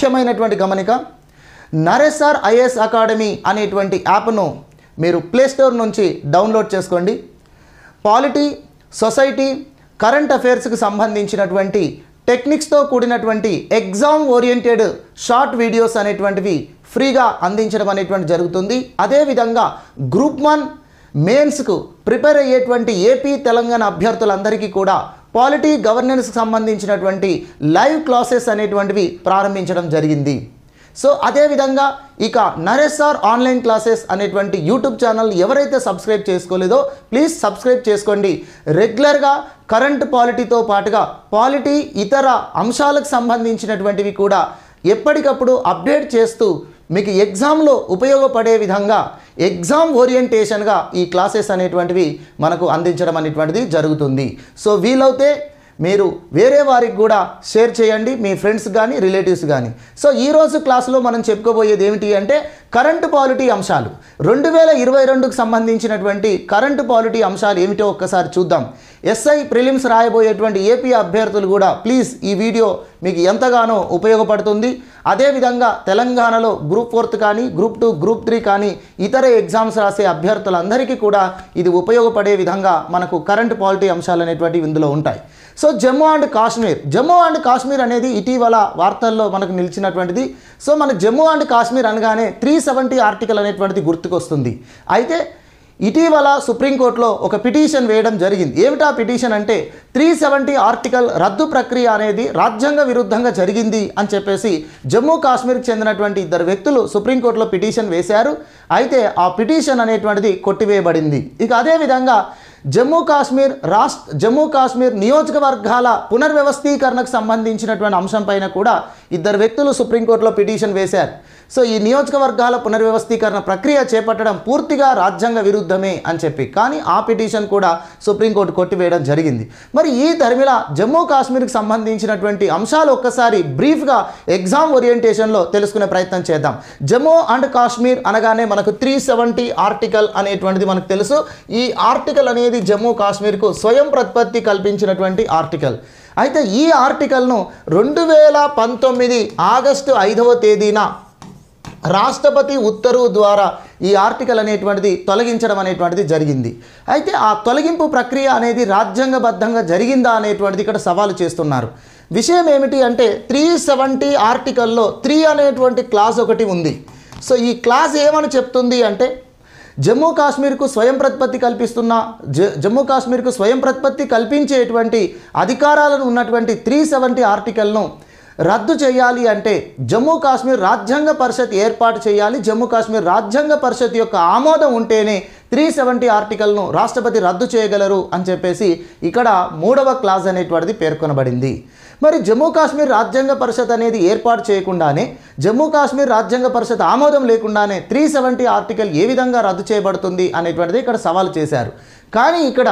ముఖ్యమైనటువంటి గమనిక, నరేసర్ IAS academy అనేటువంటి యాప్ను మీరు ప్లేస్టోర్ నుంచి డౌన్లోడ్ చేసుకోండి. పాలిటీ, సొసైటీ, కరెంట్ అఫైర్స్కి సంబంధించినటువంటి టెక్నిక్స్తో కూడినటువంటి ఎగ్జామ్ ఓరియంటెడ్ షార్ట్ వీడియోస్ అనేటువంటివి ఫ్రీగా అందించడం అనేటువంటి జరుగుతుంది. అదేవిధంగా గ్రూప్ 1 మెయిన్స్కు ప్రిపేర్ అయ్యేటువంటి ఏపీ తెలంగాణ అభ్యర్థులందరికీ కూడా పాలిటీ, గవర్నెన్స్కి సంబంధించినటువంటి లైవ్ క్లాసెస్ అనేటువంటివి ప్రారంభించడం జరిగింది. సో అదేవిధంగా ఇక నరేసర్ ఆన్లైన్ క్లాసెస్ అనేటువంటి యూట్యూబ్ ఛానల్ ఎవరైతే సబ్స్క్రైబ్ చేసుకోలేదో ప్లీజ్ సబ్స్క్రైబ్ చేసుకోండి. రెగ్యులర్గా కరెంట్ పాలిటీతో పాటుగా పాలిటీ ఇతర అంశాలకు సంబంధించినటువంటివి కూడా ఎప్పటికప్పుడు అప్డేట్ చేస్తూ మీకు ఎగ్జామ్లో ఉపయోగపడే విధంగా ఎగ్జామ్ ఓరియంటేషన్గా ఈ క్లాసెస్ అనేటువంటివి మనకు అందించడం అనేటువంటిది జరుగుతుంది. సో వీలైతే మీరు వేరే వారికి కూడా షేర్ చేయండి, మీ ఫ్రెండ్స్ కానీ రిలేటివ్స్ కానీ. సో ఈరోజు క్లాస్లో మనం చెప్పుకోబోయేది ఏమిటి అంటే కరెంటు పాలిటీ అంశాలు. 2022కు సంబంధించినటువంటి కరెంటు పాలిటీ అంశాలు ఏమిటో ఒక్కసారి చూద్దాం. ఎస్ఐ ప్రిలిమ్స్ రాయబోయేటువంటి ఏపీ అభ్యర్థులు కూడా ప్లీజ్ ఈ వీడియో మీకు ఎంతగానో ఉపయోగపడుతుంది. అదేవిధంగా తెలంగాణలో గ్రూప్ 4 కానీ గ్రూప్ 2, గ్రూప్ 3 కానీ ఇతర ఎగ్జామ్స్ రాసే అభ్యర్థులందరికీ కూడా ఇది ఉపయోగపడే విధంగా మనకు కరెంటు పాలిటీ అంశాలు అనేటువంటివి ఇందులో ఉంటాయి. సో జమ్మూ అండ్ కాశ్మీర్ అనేది ఇటీవల వార్తల్లో మనకు నిలిచినటువంటిది. సో మన జమ్మూ అండ్ కాశ్మీర్ అనగానే 370 ఆర్టికల్ అనేటువంటిది గుర్తుకొస్తుంది. అయితే ఇటీవల సుప్రీంకోర్టులో ఒక పిటిషన్ వేయడం జరిగింది. ఏమిటా పిటిషన్ అంటే 370 ఆర్టికల్ రద్దు ప్రక్రియ అనేది రాజ్యాంగ విరుద్ధంగా జరిగింది అని చెప్పేసి జమ్మూ కాశ్మీర్కి చెందినటువంటి 2 వ్యక్తులు సుప్రీంకోర్టులో పిటిషన్ వేశారు. అయితే ఆ పిటిషన్ అనేటువంటిది కొట్టివేయబడింది. ఇక అదేవిధంగా జమ్మూ కాశ్మీర్ నియోజకవర్గాల పునర్వ్యవస్థీకరణకు సంబంధించినటువంటి అంశం పైన కూడా 2 వ్యక్తులు సుప్రీంకోర్టులో పిటిషన్ వేశారు. సో ఈ నియోజకవర్గాల పునర్వ్యవస్థీకరణ ప్రక్రియ చేపట్టడం పూర్తిగా రాజ్యాంగ విరుద్ధమే అని చెప్పి, కానీ ఆ పిటిషన్ కూడా సుప్రీంకోర్టు కొట్టివేయడం జరిగింది. మరి ఈ ధర్మిల జమ్మూ కాశ్మీర్కి సంబంధించినటువంటి అంశాలు ఒక్కసారి బ్రీఫ్గా ఎగ్జామ్ ఓరియంటేషన్లో తెలుసుకునే ప్రయత్నం చేద్దాం. జమ్మూ అండ్ కాశ్మీర్ అనగానే మనకు 370 ఆర్టికల్ అనేటువంటిది మనకు తెలుసు. ఈ ఆర్టికల్ అనేది జమ్మూ కాశ్మీర్కు స్వయం ప్రతిపత్తి కల్పించినటువంటి ఆర్టికల్. అయితే ఈ ఆర్టికల్ను 2019 ఆగస్టు 5వ తేదీన రాష్ట్రపతి ఉత్తర్వు ద్వారా ఈ ఆర్టికల్ అనేటువంటిది తొలగించడం అనేటువంటిది జరిగింది. అయితే ఆ తొలగింపు ప్రక్రియ అనేది రాజ్యాంగబద్ధంగా జరిగిందా అనేటువంటిది ఇక్కడ సవాలు చేస్తున్నారు. విషయం ఏమిటి అంటే 370 ఆర్టికల్లో 3 అనేటువంటి క్లాస్ ఒకటి ఉంది. సో ఈ క్లాస్ ఏమని చెప్తుంది అంటే జమ్మూ కాశ్మీర్కు స్వయం ప్రతిపత్తి కల్పించేటువంటి అధికారాలను ఉన్నటువంటి 370 ఆర్టికల్ను రద్దు చేయాలి అంటే జమ్మూ కాశ్మీర్ రాజ్యాంగ పరిషత్ ఏర్పాటు చేయాలి. జమ్మూ కాశ్మీర్ రాజ్యాంగ పరిషత్ యొక్క ఆమోదం ఉంటేనే 370 ఆర్టికల్ను రాష్ట్రపతి రద్దు చేయగలరు అని చెప్పేసి ఇక్కడ 3వ క్లాజ్ అనేటువంటిది పేర్కొనబడింది. మరి జమ్మూ కాశ్మీర్ రాజ్యాంగ పరిషత్ అనేది ఏర్పాటు చేయకుండానే, జమ్మూ కాశ్మీర్ రాజ్యాంగ పరిషత్ ఆమోదం లేకుండానే 370 ఆర్టికల్ ఏ విధంగా రద్దు చేయబడుతుంది అనేటువంటిది ఇక్కడ సవాలు చేశారు. కానీ ఇక్కడ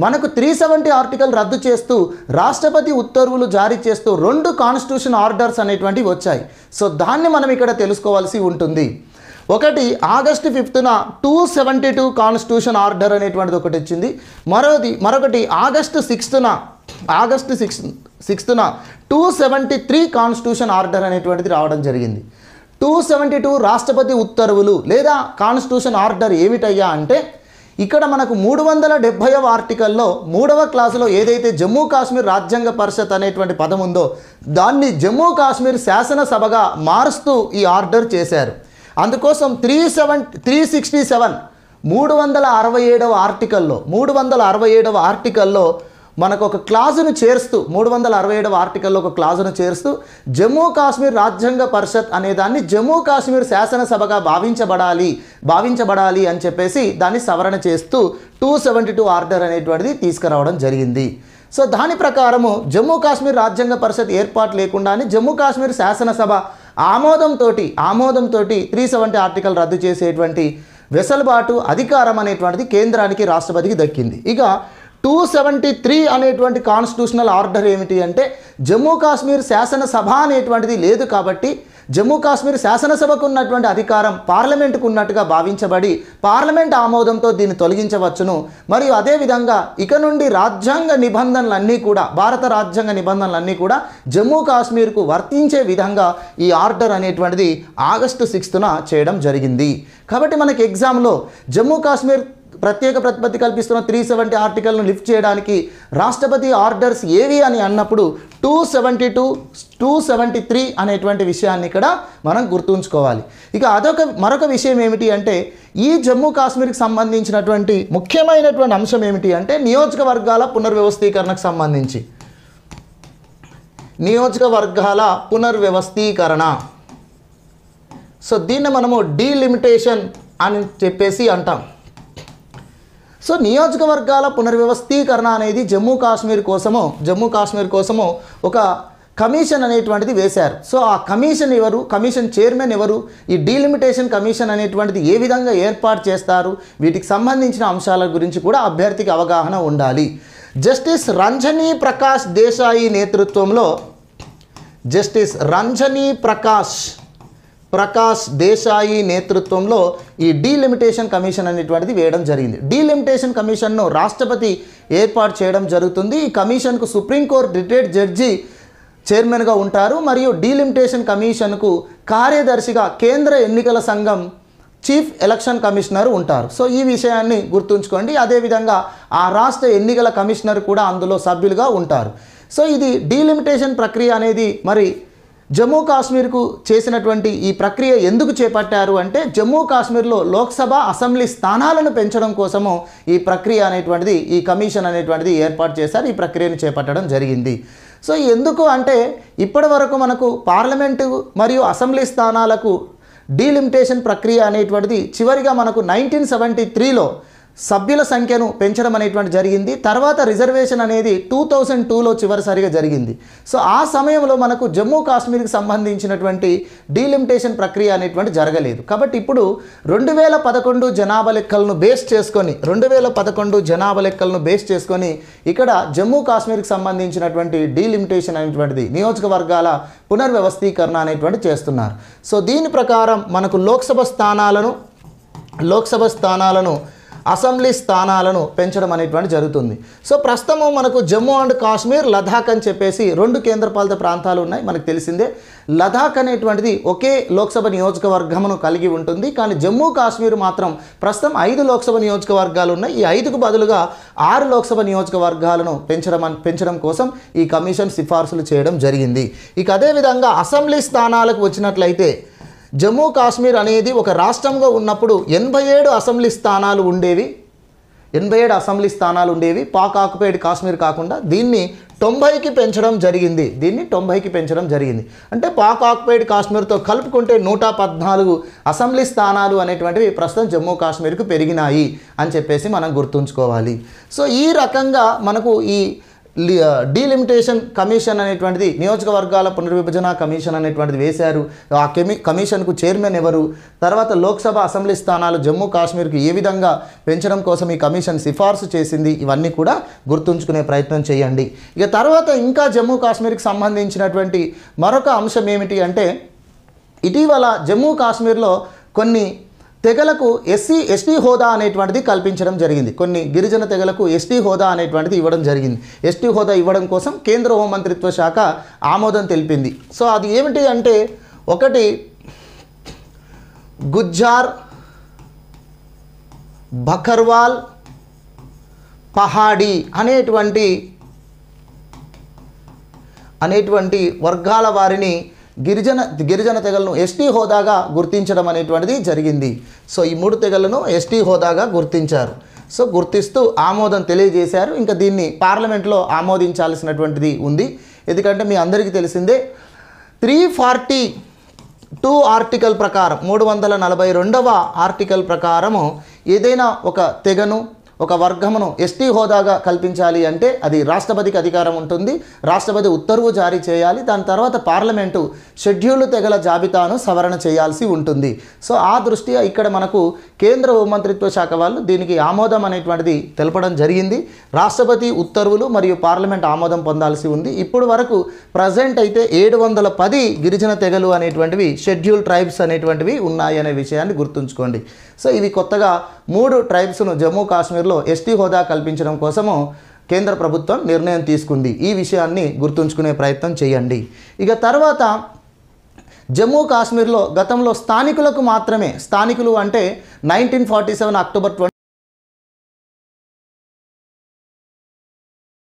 మనకు 370 ఆర్టికల్ రద్దు చేస్తూ రాష్ట్రపతి ఉత్తర్వులు జారీ చేస్తూ 2 కాన్స్టిట్యూషన్ ఆర్డర్స్ అనేటువంటివి వచ్చాయి. సో దాన్ని మనం ఇక్కడ తెలుసుకోవాల్సి ఉంటుంది. ఒకటి ఆగస్టు 5న 272 కాన్స్టిట్యూషన్ ఆర్డర్ అనేటువంటిది ఒకటి వచ్చింది. మరొకటి ఆగస్టు 6న 273 కాన్స్టిట్యూషన్ ఆర్డర్ అనేటువంటిది రావడం జరిగింది. 272 రాష్ట్రపతి ఉత్తర్వులు లేదా కాన్స్టిట్యూషన్ ఆర్డర్ ఏమిటయ్యా అంటే ఇక్కడ మనకు 370వ ఆర్టికల్లో 3వ క్లాసులో ఏదైతే జమ్మూ కాశ్మీర్ రాజ్యాంగ పరిషత్ అనేటువంటి పదం ఉందో దాన్ని జమ్మూ కాశ్మీర్ శాసనసభగా మారుస్తూ ఈ ఆర్డర్ చేశారు. అందుకోసం 367వ ఆర్టికల్లో మనకు ఒక క్లాజును చేర్స్తూ 367వ ఆర్టికల్లో ఒక క్లాజును చేర్స్తూ జమ్మూ కాశ్మీర్ రాజ్యాంగ పరిషత్ అనేదాన్ని జమ్మూ కాశ్మీర్ శాసనసభగా భావించబడాలి అని చెప్పేసి దాన్ని సవరణ చేస్తూ 272 ఆర్డర్ అనేటువంటిది తీసుకురావడం జరిగింది. సో దాని ప్రకారము జమ్మూ కాశ్మీర్ రాజ్యాంగ పరిషత్ ఏర్పాటు లేకుండానే జమ్మూ కాశ్మీర్ శాసనసభ ఆమోదంతో 370 ఆర్టికల్ రద్దు చేసేటువంటి వెసులుబాటు అధికారం అనేటువంటిది కేంద్రానికి రాష్ట్రపతికి దక్కింది. ఇక 273 అనేటువంటి కాన్స్టిట్యూషనల్ ఆర్డర్ ఏమిటి అంటే జమ్మూ కాశ్మీర్ శాసనసభ అనేటువంటిది లేదు కాబట్టి జమ్మూ కాశ్మీర్ శాసనసభకు ఉన్నటువంటి అధికారం పార్లమెంటుకు ఉన్నట్టుగా భావించబడి పార్లమెంట్ ఆమోదంతో దీన్ని తొలగించవచ్చును. మరియు అదేవిధంగా ఇక నుండి రాజ్యాంగ నిబంధనలన్నీ కూడా భారత రాజ్యాంగ నిబంధనలన్నీ కూడా జమ్మూ కాశ్మీర్కు వర్తించే విధంగా ఈ ఆర్డర్ అనేటువంటిది ఆగస్టు 6న చేయడం జరిగింది. కాబట్టి మనకి ఎగ్జామ్లో జమ్మూ కాశ్మీర్ ప్రత్యేక ప్రతిపత్తి కల్పిస్తున్న 370 ఆర్టికల్ను లిఫ్ట్ చేయడానికి రాష్ట్రపతి ఆర్డర్స్ ఏవి అని అన్నప్పుడు 272, 273 అనేటువంటి విషయాన్ని ఇక్కడ మనం గుర్తుంచుకోవాలి. ఇక మరొక విషయం ఏమిటి అంటే ఈ జమ్మూ కాశ్మీర్కి సంబంధించినటువంటి ముఖ్యమైనటువంటి అంశం ఏమిటి అంటే నియోజకవర్గాల పునర్వ్యవస్థీకరణకు సంబంధించి నియోజకవర్గాల పునర్వ్యవస్థీకరణ. సో దీన్ని మనము డీలిమిటేషన్ అని చెప్పేసి అంటాం. సో నియోజకవర్గాల పునర్వ్యవస్థీకరణ అనేది జమ్మూ కాశ్మీర్ కోసము ఒక కమిషన్ అనేటువంటిది వేశారు. సో ఆ కమిషన్ ఎవరు, కమిషన్ చైర్మన్ ఎవరు, ఈ డీలిమిటేషన్ కమిషన్ అనేటువంటిది ఏ విధంగా ఏర్పాటు చేస్తారు, వీటికి సంబంధించిన అంశాల గురించి కూడా అభ్యర్థికి అవగాహన ఉండాలి. జస్టిస్ రంజనీ ప్రకాష్ దేశాయి నేతృత్వంలో జస్టిస్ రంజనీ ప్రకాష్ దేశాయి నేతృత్వంలో ఈ డీలిమిటేషన్ కమిషన్ అనేటువంటిది వేయడం జరిగింది. డీలిమిటేషన్ కమిషన్ను రాష్ట్రపతి ఏర్పాటు చేయడం జరుగుతుంది. ఈ కమిషన్కు సుప్రీంకోర్టు రిటైర్డ్ జడ్జి చైర్మన్గా ఉంటారు. మరియు డీలిమిటేషన్ కమిషన్కు కార్యదర్శిగా కేంద్ర ఎన్నికల సంఘం చీఫ్ ఎలక్షన్ కమిషనర్ ఉంటారు. సో ఈ విషయాన్ని గుర్తుంచుకోండి. అదేవిధంగా ఆ రాష్ట్ర ఎన్నికల కమిషనర్ కూడా అందులో సభ్యులుగా ఉంటారు. సో ఇది డీలిమిటేషన్ ప్రక్రియ అనేది మరి జమ్మూ కాశ్మీర్కు చేసినటువంటి ఈ ప్రక్రియ ఎందుకు చేపట్టారు అంటే జమ్మూ కాశ్మీర్లో లోక్సభ అసెంబ్లీ స్థానాలను పెంచడం కోసము ఈ ప్రక్రియ అనేటువంటిది ఈ కమిషన్ అనేటువంటిది ఏర్పాటు చేశారు. ఈ ప్రక్రియను చేపట్టడం జరిగింది. సో ఎందుకు అంటే ఇప్పటి వరకు మనకు పార్లమెంటు మరియు అసెంబ్లీ స్థానాలకు డీలిమిటేషన్ ప్రక్రియ అనేటువంటిది చివరిగా మనకు 1973లో సభ్యుల సంఖ్యను పెంచడం అనేటువంటి జరిగింది. తర్వాత రిజర్వేషన్ అనేది 2002లో చివరిసారిగా జరిగింది. సో ఆ సమయంలో మనకు జమ్మూ కాశ్మీర్కి సంబంధించినటువంటి డీలిమిటేషన్ ప్రక్రియ అనేటువంటి జరగలేదు. కాబట్టి ఇప్పుడు 2011 జనాభా లెక్కలను బేస్ చేసుకొని ఇక్కడ జమ్మూ కాశ్మీర్కి సంబంధించినటువంటి డీలిమిటేషన్ అనేటువంటిది నియోజకవర్గాల పునర్వ్యవస్థీకరణ అనేటువంటి చేస్తున్నారు. సో దీని ప్రకారం మనకు లోక్సభ స్థానాలను అసెంబ్లీ స్థానాలను పెంచడం అనేటువంటి జరుగుతుంది. సో ప్రస్తుతం మనకు జమ్మూ అండ్ కాశ్మీర్, లదాఖ్ అని చెప్పేసి 2 కేంద్రపాలిత ప్రాంతాలు ఉన్నాయి. మనకు తెలిసిందే లదాఖ్ అనేటువంటిది ఒకే లోక్సభ నియోజకవర్గమును కలిగి ఉంటుంది. కానీ జమ్మూ కాశ్మీర్ మాత్రం ప్రస్తుతం 5 లోక్సభ నియోజకవర్గాలు ఉన్నాయి. ఈ 5కు బదులుగా 6 లోక్సభ నియోజకవర్గాలను పెంచడం కోసం ఈ కమిషన్ సిఫార్సులు చేయడం జరిగింది. ఇక అదేవిధంగా అసెంబ్లీ స్థానాలకు వచ్చినట్లయితే జమ్మూ కాశ్మీర్ అనేది ఒక రాష్ట్రంగా ఉన్నప్పుడు 87 అసెంబ్లీ స్థానాలు ఉండేవి. పాక్ ఆక్యుపైడ్ కాశ్మీర్ కాకుండా దీన్ని 90కి పెంచడం జరిగింది. అంటే పాక్ ఆక్యుపైడ్ కాశ్మీర్తో కలుపుకుంటే 114 అసెంబ్లీ స్థానాలు అనేటువంటివి ప్రస్తుతం జమ్మూ కాశ్మీర్కు పెరిగినాయి అని చెప్పేసి మనం గుర్తుంచుకోవాలి. సో ఈ రకంగా మనకు ఈ డీలిమిటేషన్ కమిషన్ అనేటువంటిది నియోజకవర్గాల పునర్విభజన కమిషన్ అనేటువంటిది వేశారు. ఆ కమిషన్కు చైర్మన్ ఎవరు, తర్వాత లోక్సభ అసెంబ్లీ స్థానాలు జమ్మూ కాశ్మీర్కు ఏ విధంగా పెంచడం కోసం ఈ కమిషన్ సిఫార్సు చేసింది, ఇవన్నీ కూడా గుర్తుంచుకునే ప్రయత్నం చేయండి. ఇక తర్వాత ఇంకా జమ్మూ కాశ్మీర్కి సంబంధించినటువంటి మరొక అంశం ఏమిటి అంటే ఇటీవల జమ్మూ కాశ్మీర్లో కొన్ని తెగలకు ఎస్టీ హోదా అనేటువంటిది కల్పించడం జరిగింది. కొన్ని గిరిజన తెగలకు ఎస్టీ హోదా అనేటువంటిది ఇవ్వడం జరిగింది. ఎస్టీ హోదా ఇవ్వడం కోసం కేంద్ర హోంమంత్రిత్వ శాఖ ఆమోదం తెలిపింది. సో అది ఏమిటి అంటే ఒకటి గుజ్జార్, బకర్వాల్, పహాడీ అనేటువంటి వర్గాల వారిని గిరిజన తెగలను ఎస్టీ హోదాగా గుర్తించడం అనేటువంటిది జరిగింది. సో ఈ 3 తెగలను ఎస్టీ హోదాగా గుర్తించారు. సో గుర్తిస్తూ ఆమోదం తెలియజేశారు. ఇంకా దీన్ని పార్లమెంట్లో ఆమోదించాల్సినటువంటిది ఉంది. ఎందుకంటే మీ అందరికీ తెలిసిందే 342 ఆర్టికల్ ప్రకారం 342వ ఆర్టికల్ ప్రకారము ఏదైనా ఒక తెగను ఒక వర్గమును ఎస్టీ హోదాగా కల్పించాలి అంటే అది రాష్ట్రపతికి అధికారం ఉంటుంది. రాష్ట్రపతి ఉత్తర్వు జారీ చేయాలి. దాని తర్వాత పార్లమెంటు షెడ్యూల్డ్ తెగల జాబితాను సవరణ చేయాల్సి ఉంటుంది. సో ఆ దృష్ట్యా ఇక్కడ మనకు కేంద్ర హోంమంత్రిత్వ శాఖ వాళ్ళు దీనికి ఆమోదం అనేటువంటిది తెలపడం జరిగింది. రాష్ట్రపతి ఉత్తర్వులు మరియు పార్లమెంట్ ఆమోదం పొందాల్సి ఉంది. ఇప్పుడు వరకు ప్రజెంట్ అయితే 710 గిరిజన తెగలు అనేటువంటివి షెడ్యూల్ ట్రైబ్స్ అనేటువంటివి ఉన్నాయి అనే విషయాన్ని గుర్తుంచుకోండి. సో ఇవి కొత్తగా 3 ట్రైబ్స్ను జమ్మూ కాశ్మీర్లో ఎస్టీ హోదా కల్పించడం కోసము కేంద్ర ప్రభుత్వం నిర్ణయం తీసుకుంది. ఈ విషయాన్ని గుర్తుంచుకునే ప్రయత్నం చేయండి. ఇక తర్వాత జమ్మూ కాశ్మీర్లో గతంలో స్థానికులకు మాత్రమే, స్థానికులు అంటే 1947 అక్టోబర్